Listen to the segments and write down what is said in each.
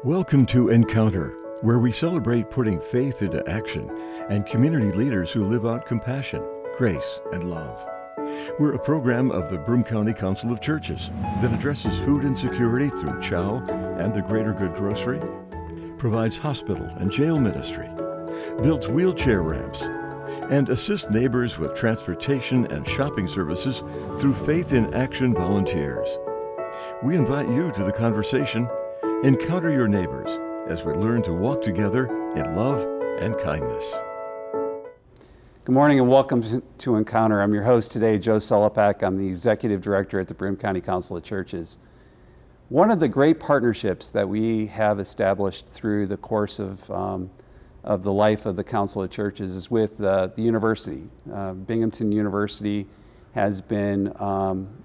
Welcome to Encounter, where we celebrate putting faith into action and community leaders who live out compassion, grace, and love. We're a program of the Broome County Council of Churches that addresses food insecurity through Chow and the Greater Good Grocery, provides hospital and jail ministry, builds wheelchair ramps, and assists neighbors with transportation and shopping services through Faith in Action volunteers. We invite you to the conversation. Encounter your neighbors as we learn to walk together in love and kindness. Good morning and welcome to Encounter. I'm your host today, Joe Sellepack. I'm the Executive Director at the Broome County Council of Churches. One of the great partnerships that we have established through the course of the life of the Council of Churches is with the university. Binghamton University has been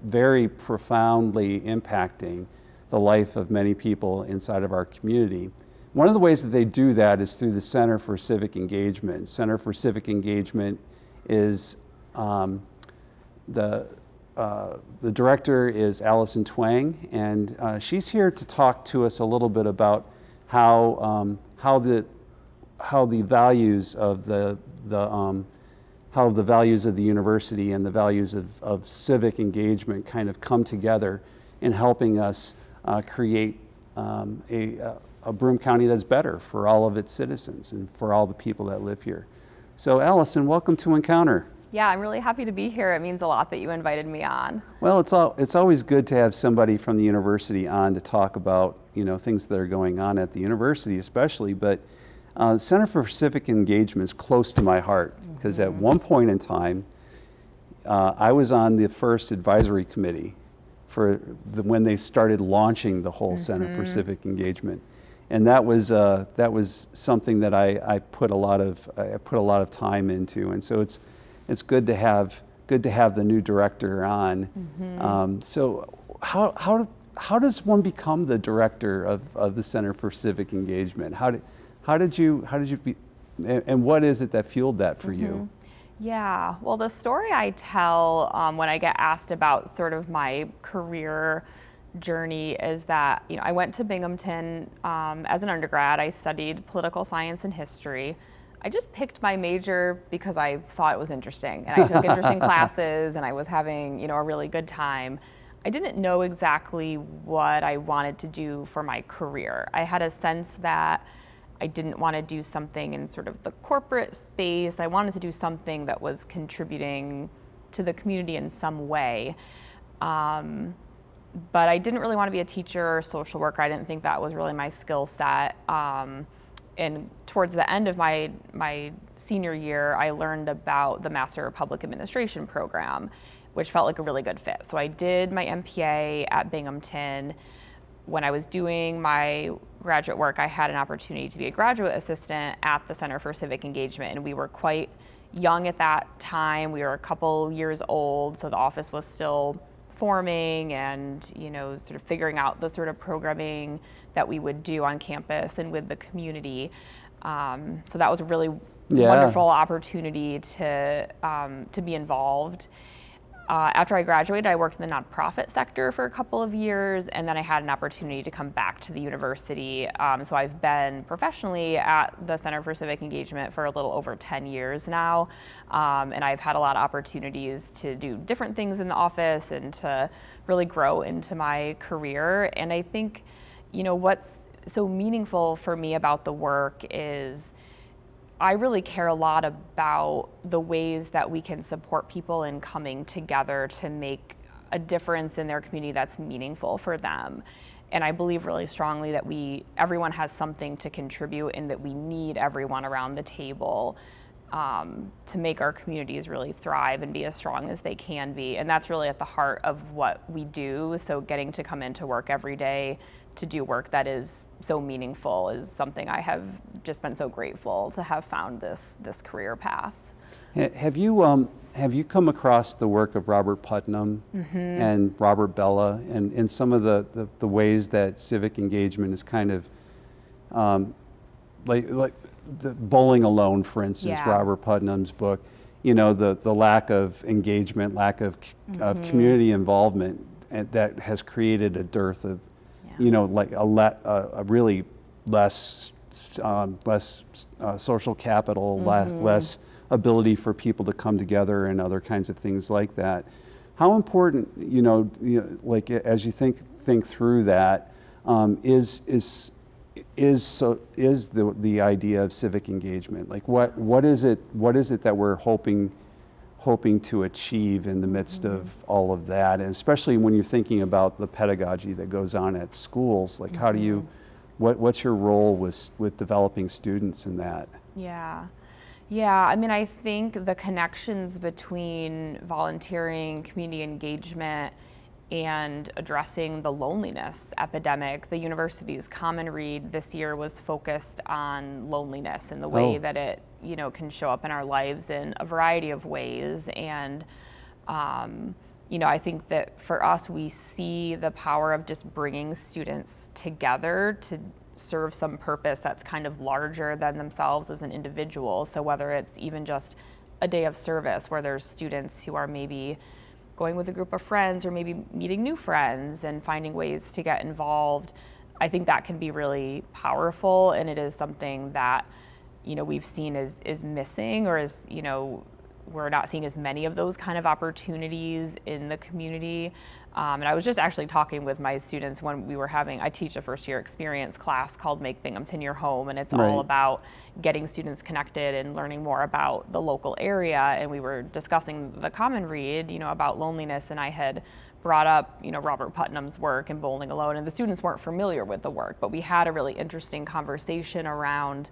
very profoundly impacting the life of many people inside of our community. One of the ways that they do that is through the Center for Civic Engagement. Center for Civic Engagement is, the director is Alison Twang, and she's here to talk to us a little bit about how the values of the university and the values of civic engagement kind of come together in helping us create a Broome County that's better for all of its citizens and for all the people that live here. So Alison, welcome to Encounter. Yeah, I'm really happy to be here. It means a lot that you invited me on. Well, it's always good to have somebody from the university on to talk about, things that are going on at the university especially, but Center for Civic Engagement is close to my heart because at one point in time, I was on the first advisory committee for when they started launching the whole Center for Civic Engagement, and that was something that I put a lot of time into, and so it's good to have the new director on. So how does one become the director of the Center for Civic Engagement? How did you be, and what is it that fueled that for you? Yeah, well, the story I tell when I get asked about sort of my career journey is that, I went to Binghamton as an undergrad. I studied political science and history. I just picked my major because I thought it was interesting, and I took interesting classes, and I was having, a really good time. I didn't know exactly what I wanted to do for my career. I had a sense that I didn't want to do something in sort of the corporate space. I wanted to do something that was contributing to the community in some way. But I didn't really want to be a teacher or social worker. I didn't think that was really my skill set. And towards the end of my senior year, I learned about the Master of Public Administration program, which felt like a really good fit. So I did my MPA at Binghamton. When I was doing my graduate work, I had an opportunity to be a graduate assistant at the Center for Civic Engagement, and we were quite young at that time. We were a couple years old, so the office was still forming and, sort of figuring out the sort of programming that we would do on campus and with the community. So that was a really wonderful opportunity to be involved. After I graduated, I worked in the nonprofit sector for a couple of years, and then I had an opportunity to come back to the university. So I've been professionally at the Center for Civic Engagement for a little over 10 years now, and I've had a lot of opportunities to do different things in the office and to really grow into my career. And I think, what's so meaningful for me about the work is I really care a lot about the ways that we can support people in coming together to make a difference in their community that's meaningful for them. And I believe really strongly that everyone has something to contribute and that we need everyone around the table to make our communities really thrive and be as strong as they can be. And that's really at the heart of what we do. So getting to come into work every day to do work that is so meaningful is something I have just been so grateful to have found this career path. Have you come across the work of Robert Putnam and Robert Bella and some of the ways that civic engagement is kind of like the Bowling Alone, for instance, Robert Putnam's book, the lack of engagement, lack of community involvement that has created a dearth of like a really less social capital, less ability for people to come together, and other kinds of things like that. How important, like as you think through that, is the idea of civic engagement? Like what is it that we're hoping to achieve in the midst of all of that, and especially when you're thinking about the pedagogy that goes on at schools? Like how do you, what's your role with developing students in that? Yeah, I mean, I think the connections between volunteering, community engagement, and addressing the loneliness epidemic. The university's Common Read this year was focused on loneliness and the way that it, can show up in our lives in a variety of ways. And, I think that for us, we see the power of just bringing students together to serve some purpose that's kind of larger than themselves as an individual. So whether it's even just a day of service where there's students who are maybe going with a group of friends or maybe meeting new friends and finding ways to get involved, I think that can be really powerful, and it is something that we've seen is missing, or is we're not seeing as many of those kind of opportunities in the community. And I was just actually talking with my students when I teach a first year experience class called Make Binghamton Your Home, and it's all about getting students connected and learning more about the local area. And we were discussing the Common Read, about loneliness, and I had brought up, Robert Putnam's work in Bowling Alone, and the students weren't familiar with the work, but we had a really interesting conversation around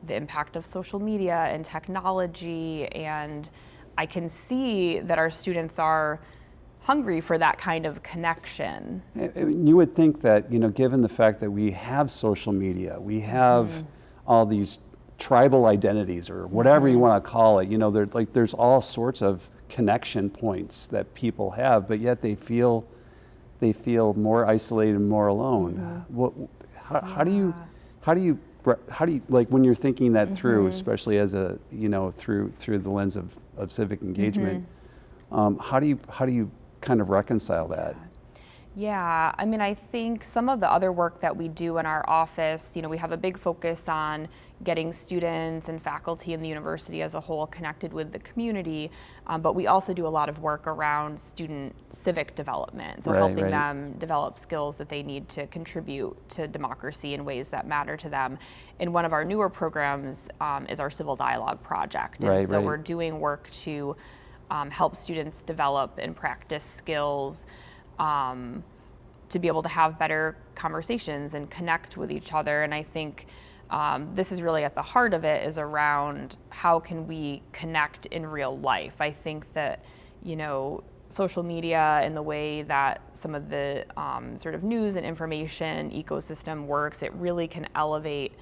the impact of social media and technology, and I can see that our students are hungry for that kind of connection. You would think that, given the fact that we have social media, we have all these tribal identities, or whatever you want to call it, there's all sorts of connection points that people have, but yet they feel more isolated and more alone. How do you like when you're thinking that through, especially as a through the lens of civic engagement, how do you kind of reconcile that? Yeah, I mean, I think some of the other work that we do in our office, we have a big focus on getting students and faculty in the university as a whole connected with the community, but we also do a lot of work around student civic development, so helping them develop skills that they need to contribute to democracy in ways that matter to them. And one of our newer programs is our Civil Dialogue Project, and so we're doing work to help students develop and practice skills to be able to have better conversations and connect with each other. And I think this is really at the heart of it, is around how can we connect in real life. I think that, social media and the way that some of the sort of news and information ecosystem works, it really can elevate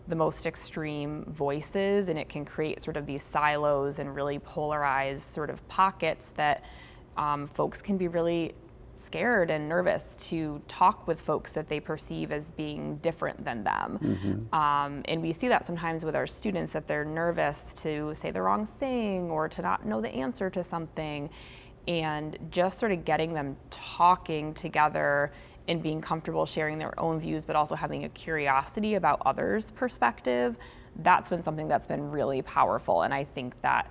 the most extreme voices, and it can create sort of these silos and really polarized sort of pockets that folks can be really scared and nervous to talk with folks that they perceive as being different than them. And we see that sometimes with our students, that they're nervous to say the wrong thing or to not know the answer to something. And just sort of getting them talking together and being comfortable sharing their own views, but also having a curiosity about others' perspective, that's been something that's been really powerful. And I think that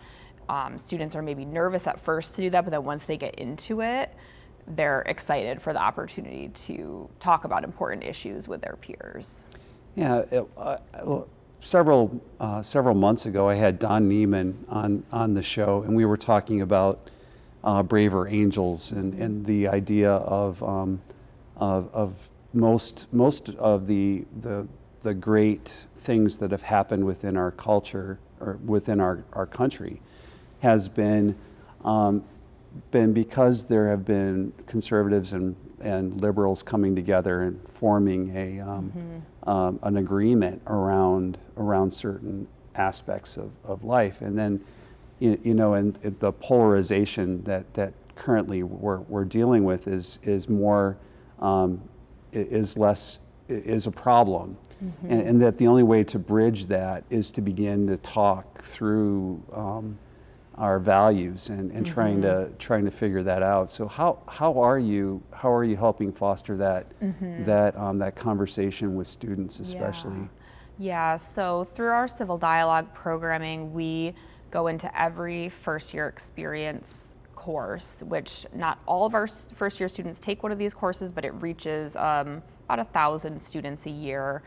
students are maybe nervous at first to do that, but then once they get into it, they're excited for the opportunity to talk about important issues with their peers. Yeah, several months ago, I had Don Neiman on the show, and we were talking about Braver Angels and the idea of most of the great things that have happened within our culture or within our country has been because there have been conservatives and liberals coming together and forming an agreement around certain aspects of life. And then and the polarization that currently we're dealing with is a problem. And that the only way to bridge that is to begin to talk through our values and trying to figure that out. So how are you helping foster that that conversation with students especially? Yeah, so through our civil dialogue programming, we go into every first year experience course, which not all of our first year students take one of these courses, but it reaches about 1,000 students a year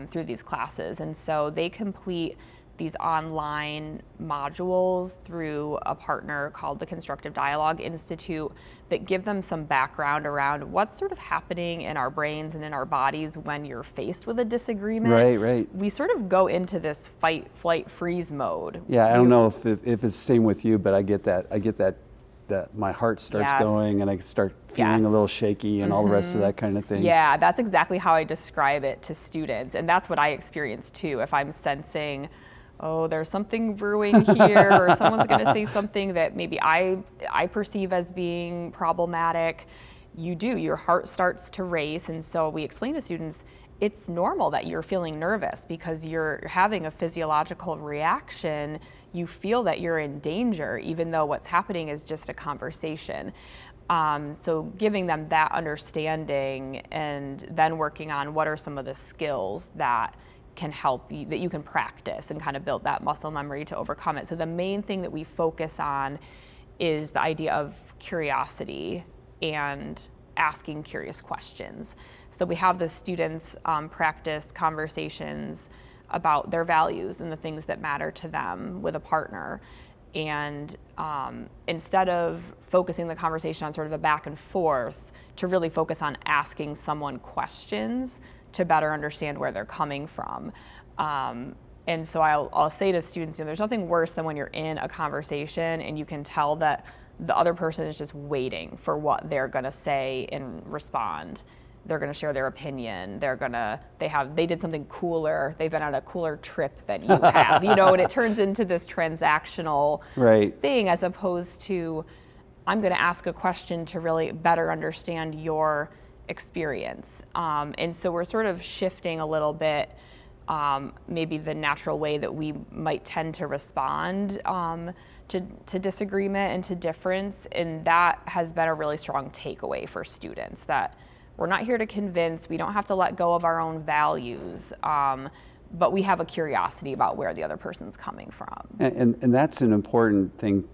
through these classes. And so they complete these online modules through a partner called the Constructive Dialogue Institute that give them some background around what's sort of happening in our brains and in our bodies when you're faced with a disagreement. Right. We sort of go into this fight, flight, freeze mode. Yeah, I don't know if it's the same with you, but I get that my heart starts going and I start feeling a little shaky and all the rest of that kind of thing. Yeah, that's exactly how I describe it to students. And that's what I experience too. If I'm sensing, oh, there's something brewing here, or someone's going to say something that maybe I perceive as being problematic, your heart starts to race. And so we explain to students, it's normal that you're feeling nervous because you're having a physiological reaction. You feel that you're in danger, even though what's happening is just a conversation. So giving them that understanding and then working on what are some of the skills that can help you, that you can practice and kind of build that muscle memory to overcome it. So the main thing that we focus on is the idea of curiosity and asking curious questions. So we have the students practice conversations about their values and the things that matter to them with a partner. And instead of focusing the conversation on sort of a back and forth, to really focus on asking someone questions to better understand where they're coming from. And so I'll say to students, there's nothing worse than when you're in a conversation and you can tell that the other person is just waiting for what they're gonna say and respond. They're gonna share their opinion. They did something cooler. They've been on a cooler trip than you have, and it turns into this transactional thing as opposed to, I'm gonna ask a question to really better understand your experience. And so we're sort of shifting a little bit, maybe the natural way that we might tend to respond to disagreement and to difference. And that has been a really strong takeaway for students, that we're not here to convince, we don't have to let go of our own values, but we have a curiosity about where the other person's coming from. And that's an important thing.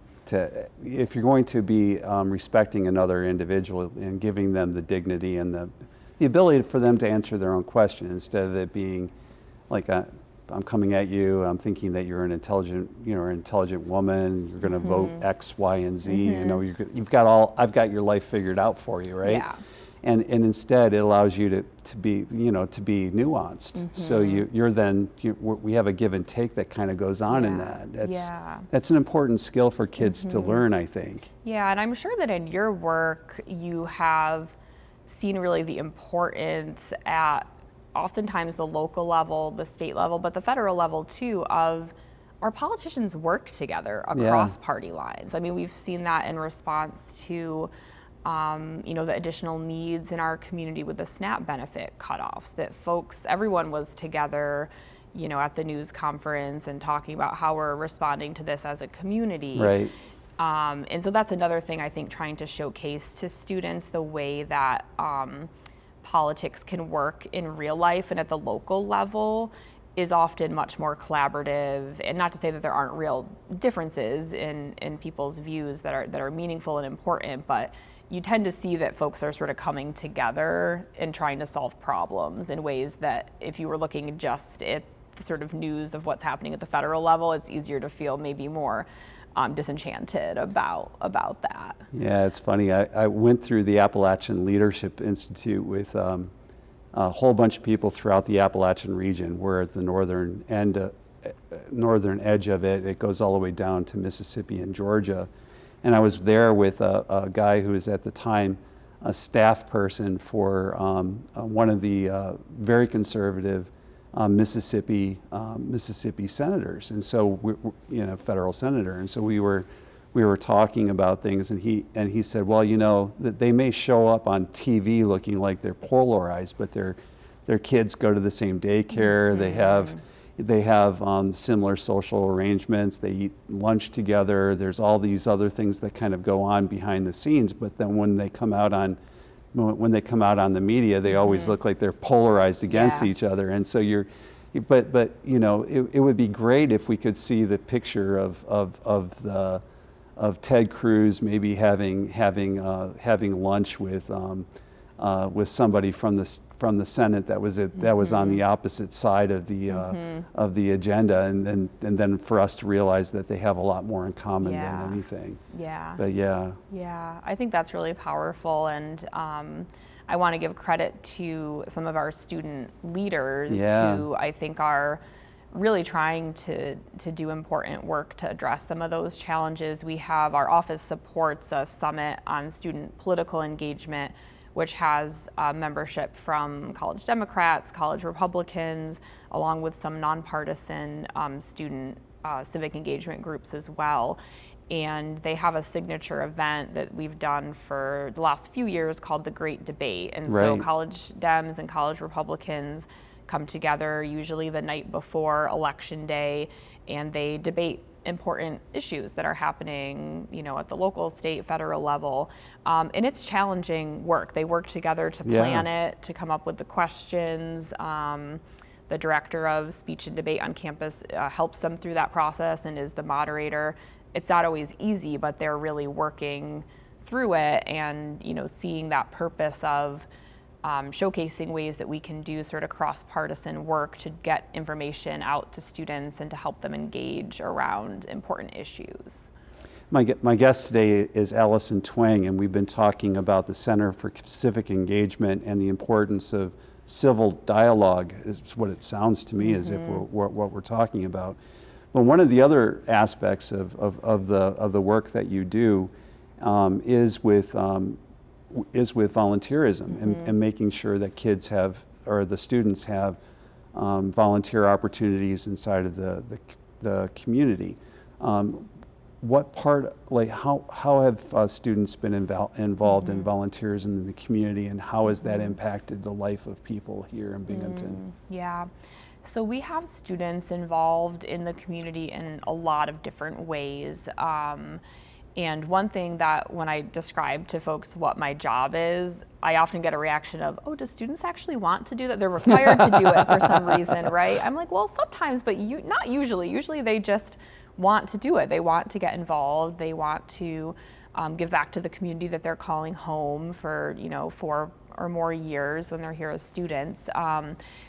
If you're going to be respecting another individual and giving them the dignity and the ability for them to answer their own question, instead of it being like I'm coming at you, I'm thinking that you're an intelligent woman, you're going to vote X, Y, and Z. I've got your life figured out for you, right? Yeah. And instead, it allows you to be nuanced. So we have a give and take that kind of goes on in that. That's an important skill for kids to learn, I think. Yeah, and I'm sure that in your work, you have seen really the importance at oftentimes the local level, the state level, but the federal level too, of our politicians work together across party lines. I mean, we've seen that in response to the additional needs in our community with the SNAP benefit cutoffs, that everyone was together, at the news conference and talking about how we're responding to this as a community. Right. And so that's another thing I think, trying to showcase to students the way that politics can work in real life and at the local level is often much more collaborative. And not to say that there aren't real differences in people's views that are meaningful and important, but you tend to see that folks are sort of coming together and trying to solve problems in ways that if you were looking just at the sort of news of what's happening at the federal level, it's easier to feel maybe more disenchanted about that. Yeah, it's funny. I went through the Appalachian Leadership Institute with a whole bunch of people throughout the Appalachian region. We're at the northern edge of it. It goes all the way down to Mississippi and Georgia. And I was there with a guy who was at the time a staff person for one of the very conservative Mississippi senators, and so federal senator. And so we were talking about things, and he said, well, that they may show up on TV looking like they're polarized, but their kids go to the same daycare. They have they have similar social arrangements. They eat lunch together. There's all these other things that kind of go on behind the scenes. But then when they come out on the media, they always look like they're polarized against each other. And so but you know, it would be great if we could see the picture of Ted Cruz maybe having lunch with somebody from the Senate that was on the opposite side of the agenda, and then for us to realize that they have a lot more in common than anything. Yeah. But yeah, I think that's really powerful, and I want to give credit to some of our student leaders who I think are really trying to do important work to address some of those challenges. We have, our office supports a summit on student political engagement, which has membership from college Democrats, college Republicans, along with some nonpartisan student civic engagement groups as well. And they have a signature event that we've done for the last few years called the Great Debate. And so college Dems and college Republicans come together usually the night before Election Day, and they debate important issues that are happening, you know, at the local, state, federal level. And it's challenging work. They work together to plan it, to come up with the questions. The director of speech and debate on campus helps them through that process and is the moderator. It's not always easy, but they're really working through it, and, you know, seeing that purpose of showcasing ways that we can do sort of cross-partisan work to get information out to students and to help them engage around important issues. My guest today is Alison Twang, and we've been talking about the Center for Civic Engagement and the importance of civil dialogue, is what it sounds to me as if what we're talking about. But one of the other aspects of the work that you do is with volunteerism and making sure that kids have, or the students have, volunteer opportunities inside of the community. What part, like how have students been involved in volunteerism in the community, and how has that impacted the life of people here in Binghamton? Yeah. So we have students involved in the community in a lot of different ways. And one thing that when I describe to folks what my job is, I often get a reaction of, oh, do students actually want to do that? They're required to do it for some reason, right? I'm like, well, sometimes, but not usually. Usually they just want to do it. They want to get involved. They want to give back to the community that they're calling home for, you know, 4 or more years when they're here as students.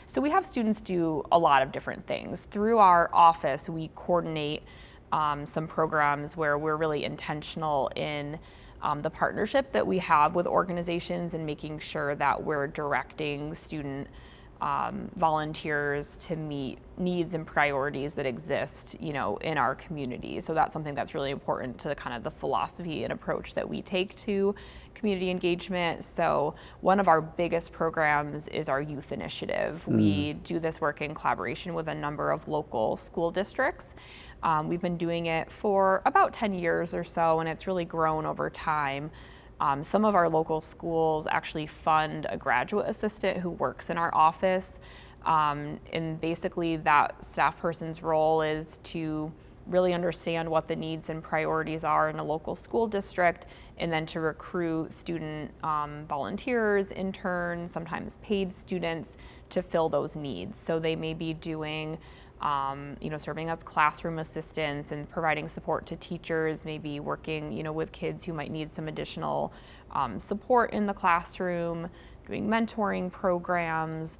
So we have students do a lot of different things. Through our office, we coordinate some programs where we're really intentional in the partnership that we have with organizations and making sure that we're directing student volunteers to meet needs and priorities that exist, you know, in our community. So that's something that's really important to kind of the philosophy and approach that we take to community engagement. So one of our biggest programs is our youth initiative. We do this work in collaboration with a number of local school districts. We've been doing it for about 10 years or so, and it's really grown over time. Some of our local schools actually fund a graduate assistant who works in our office. And basically that staff person's role is to really understand what the needs and priorities are in a local school district, and then to recruit student volunteers, interns, sometimes paid students to fill those needs. So they may be doing you know, serving as classroom assistants and providing support to teachers, maybe working, you know, with kids who might need some additional support in the classroom, doing mentoring programs.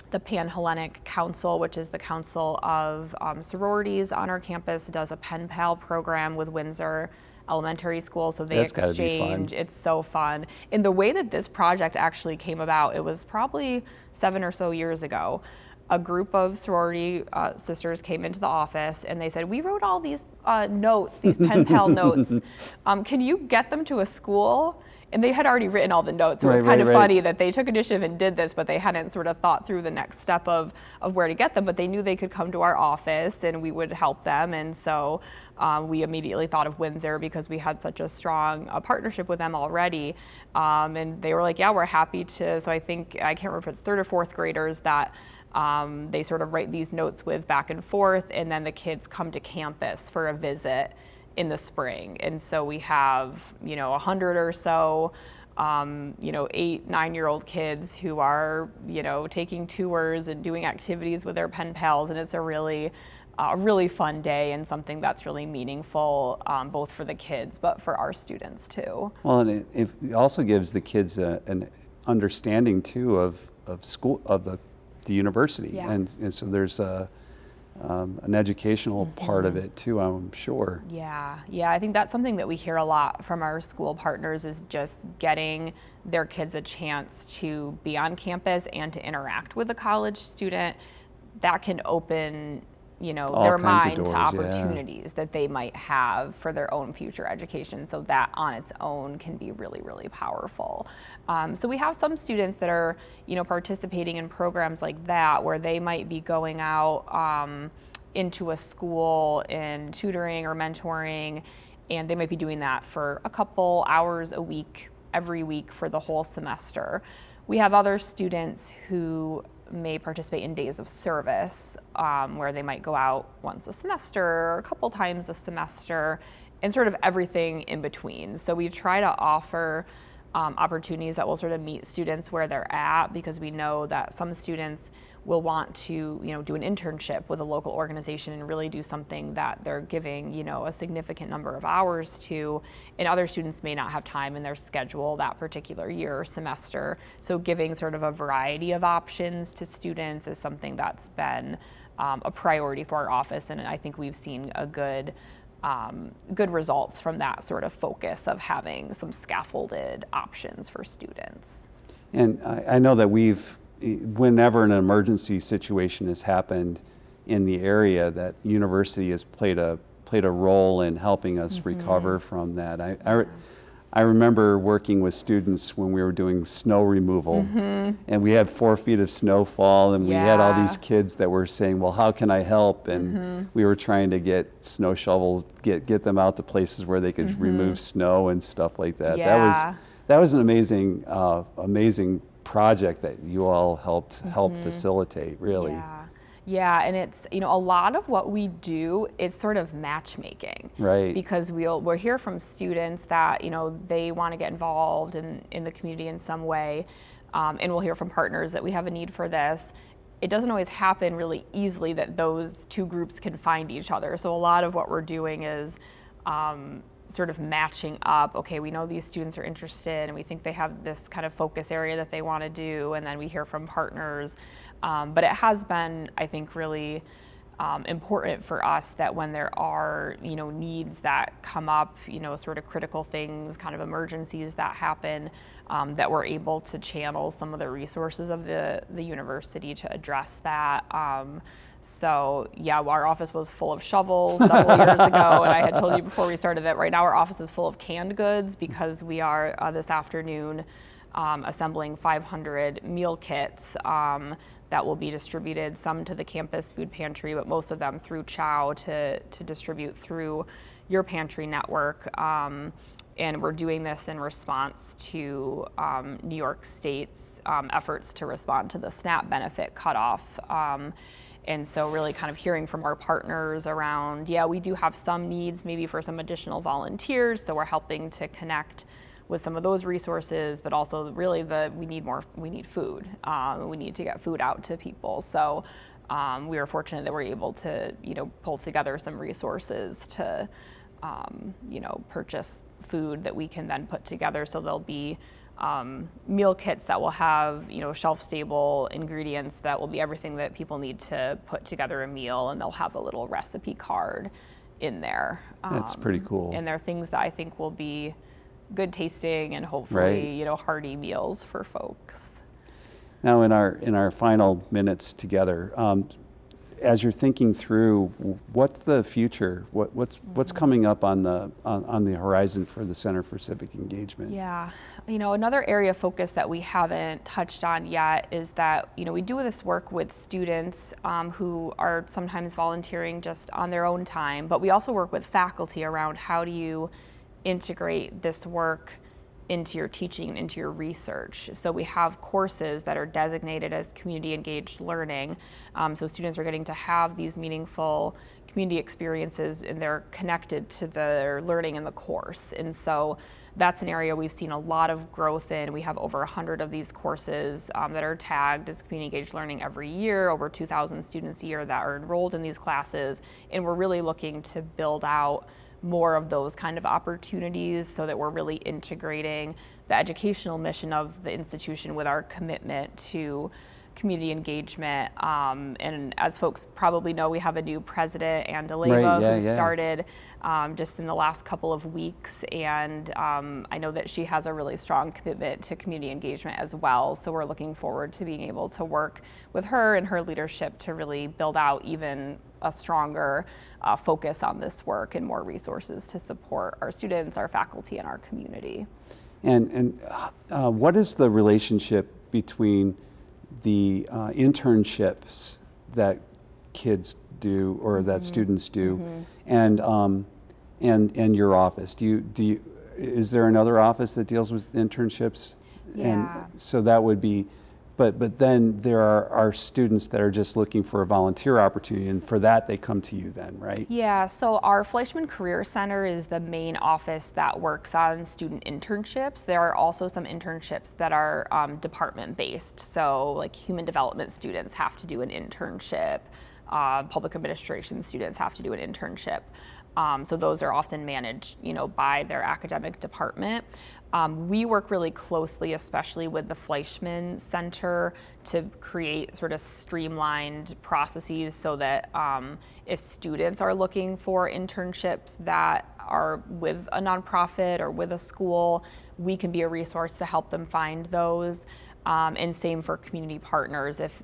The Pan-Hellenic Council, which is the council of sororities on our campus, does a pen pal program with Windsor Elementary School, so they exchange. It's so fun. And the way that this project actually came about, it was probably 7 or so years ago. A group of sorority sisters came into the office and they said, we wrote all these notes, these pen pal notes. Can you get them to a school? and they had already written all the notes. So it was kind of funny that they took initiative and did this, but they hadn't sort of thought through the next step of where to get them. But they knew they could come to our office and we would help them. And so we immediately thought of Windsor because we had such a strong partnership with them already. And they were like, yeah, we're happy to. So I can't remember if it's 3rd or 4th graders that they sort of write these notes with back and forth, and then the kids come to campus for a visit in the spring. And so we have, 100 or so, 8, 9-year-old kids who are, taking tours and doing activities with their pen pals. And it's a really fun day and something that's really meaningful, both for the kids, but for our students too. Well, and it also gives the kids an understanding too of school, of the university. Yeah. And so there's an educational part of it too, I'm sure. Yeah, I think that's something that we hear a lot from our school partners, is just getting their kids a chance to be on campus and to interact with a college student. That can open their mind to opportunities that they might have for their own future education. So that on its own can be really, really powerful. So we have some students that are, participating in programs like that, where they might be going out into a school in tutoring or mentoring, and they might be doing that for a couple hours a week, every week for the whole semester. We have other students who may participate in days of service, where they might go out once a semester or a couple times a semester, and sort of everything in between. So we try to offer opportunities that will sort of meet students where they're at, because we know that some students will want to do an internship with a local organization and really do something that they're giving a significant number of hours to, and other students may not have time in their schedule that particular year or semester. So giving sort of a variety of options to students is something that's been a priority for our office, and I think we've seen a good results from that sort of focus of having some scaffolded options for students. And I know that whenever an emergency situation has happened in the area, that university has played a role in helping us recover from that. I remember working with students when we were doing snow removal, and we had 4 feet of snowfall, and we had all these kids that were saying, well, how can I help? And we were trying to get snow shovels, get them out to places where they could remove snow and stuff like that. That was an amazing project that you all helped facilitate, really. Yeah, and it's, a lot of what we do is sort of matchmaking. Right. Because we'll hear from students that, they want to get involved in the community in some way, and we'll hear from partners that we have a need for this. It doesn't always happen really easily that those two groups can find each other. So a lot of what we're doing is sort of matching up. Okay, we know these students are interested and we think they have this kind of focus area that they want to do, and then we hear from partners. But it has been, I think, really important for us that when there are, needs that come up, sort of critical things, kind of emergencies that happen, that we're able to channel some of the resources of the university to address that. So yeah, our office was full of shovels several years ago, and I had told you before we started that right now our office is full of canned goods, because we are this afternoon assembling 500 meal kits that will be distributed, some to the campus food pantry, but most of them through Chow to distribute through your pantry network. And we're doing this in response to New York State's efforts to respond to the SNAP benefit cutoff. And so really kind of hearing from our partners around, we do have some needs maybe for some additional volunteers, so we're helping to connect with some of those resources, but also really we need food. We need to get food out to people. So we are fortunate that we're able to, pull together some resources to, purchase food that we can then put together. So there'll be meal kits that will have, shelf-stable ingredients that will be everything that people need to put together a meal, and they'll have a little recipe card in there. That's pretty cool. And they're things that I think will be good tasting and hopefully, right, hearty meals for folks. Now, in our final minutes together, as you're thinking through what's the future, what's coming up on the horizon for the Center for Civic Engagement? Yeah, another area of focus that we haven't touched on yet is that we do this work with students who are sometimes volunteering just on their own time, but we also work with faculty around how do you integrate this work into your teaching and into your research. So we have courses that are designated as community engaged learning. So students are getting to have these meaningful community experiences and they're connected to their learning in the course. And so that's an area we've seen a lot of growth in. We have over 100 of these courses that are tagged as community engaged learning every year, over 2,000 students a year that are enrolled in these classes. And we're really looking to build out more of those kind of opportunities so that we're really integrating the educational mission of the institution with our commitment to community engagement. And as folks probably know, we have a new president, Ann DeLeva, who started just in the last couple of weeks. And I know that she has a really strong commitment to community engagement as well. So we're looking forward to being able to work with her and her leadership to really build out even a stronger focus on this work and more resources to support our students, our faculty, and our community. And what is the relationship between the internships that kids do or that students do and your office? Is there another office that deals with internships? Yeah. And so that would be, but then there are students that are just looking for a volunteer opportunity, and for that they come to you then, right? Yeah, so our Fleischman Career Center is the main office that works on student internships. There are also some internships that are department-based, so like human development students have to do an internship, public administration students have to do an internship. So those are often managed, by their academic department. We work really closely, especially with the Fleischman Center, to create sort of streamlined processes so that if students are looking for internships that are with a nonprofit or with a school, we can be a resource to help them find those. And same for community partners. If,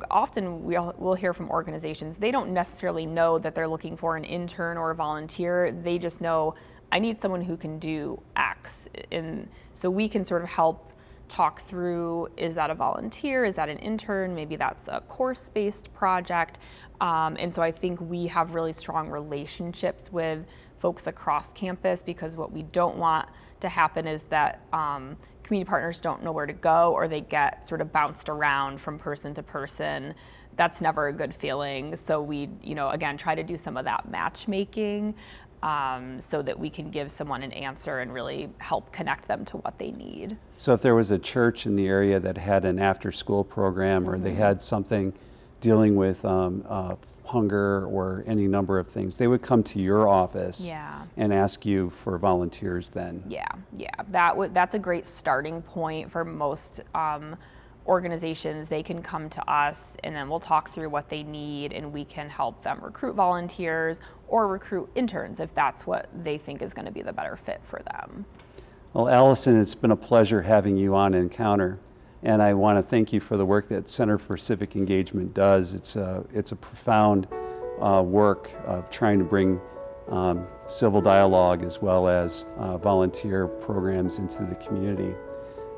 often we'll hear from organizations, they don't necessarily know that they're looking for an intern or a volunteer. They just know, I need someone who can do X. And so we can sort of help talk through, is that a volunteer? Is that an intern? Maybe that's a course-based project. And so I think we have really strong relationships with folks across campus, because what we don't want to happen is that community partners don't know where to go, or they get sort of bounced around from person to person. That's never a good feeling. So we, again, try to do some of that matchmaking so that we can give someone an answer and really help connect them to what they need. So if there was a church in the area that had an after-school program, or they had something dealing with hunger or any number of things, they would come to your office and ask you for volunteers then. Yeah, that's a great starting point for most organizations. They can come to us and then we'll talk through what they need, and we can help them recruit volunteers or recruit interns if that's what they think is going to be the better fit for them. Well, Alison, it's been a pleasure having you on Encounter. And I want to thank you for the work that Center for Civic Engagement does. It's a profound work of trying to bring civil dialogue as well as volunteer programs into the community.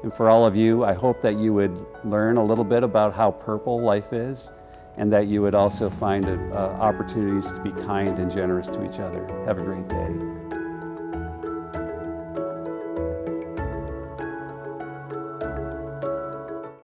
And for all of you, I hope that you would learn a little bit about how purple life is, and that you would also find opportunities to be kind and generous to each other. Have a great day.